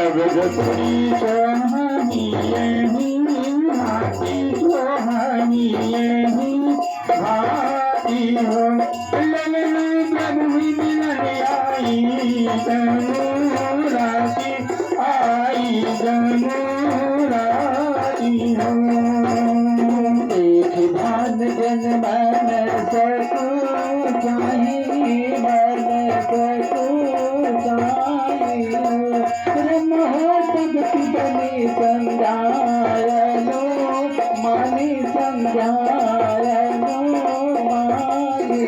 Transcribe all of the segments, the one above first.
जगतपुरी सोहनिये भाती सोहनिये भाती हो लगन प्रभु मिलन आई जमुराती आई जमुराती हो एक भान जन मन सकू चाहे मन सकू बने संध्यायनो माने संध्यायनो माने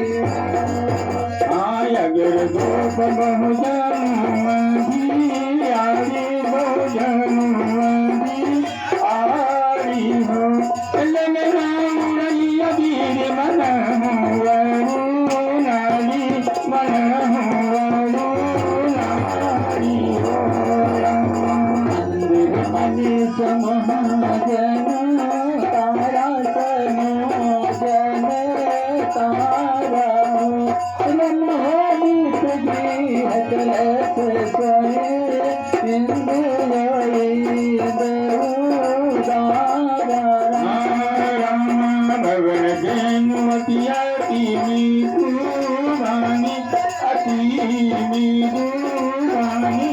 अगर दो बहुजन आरे बहुजन आरी हो लगना उड़िया वीर मन नारी मन समाजन तारा समाजन तारा मनमोहनी तुझे हतलत सोए इंदु भवन जैनुवतिया तीनी कुरानी अतीनी कुरानी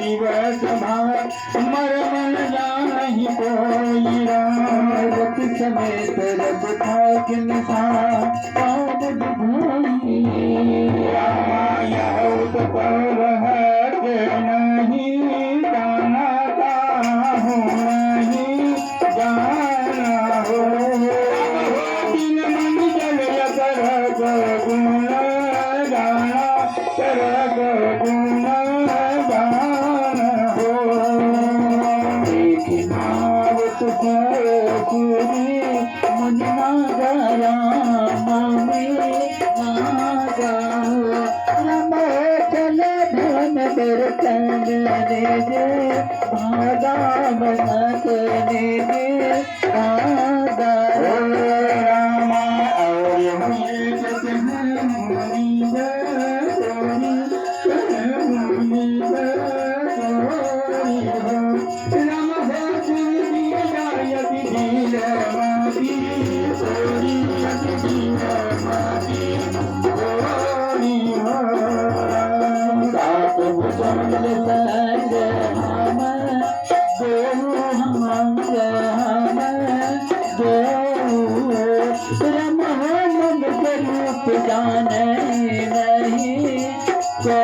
दिवस मर मन जाहि कोई रात समेत रब थाक निशान पाद विधाई रामाया पर है के नहीं जाना हो नहीं जाना हो दिन मन जल कर गुण गाना कर गुण भागा बना के रामा और जाने नहीं को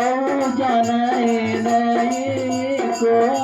जाने नहीं को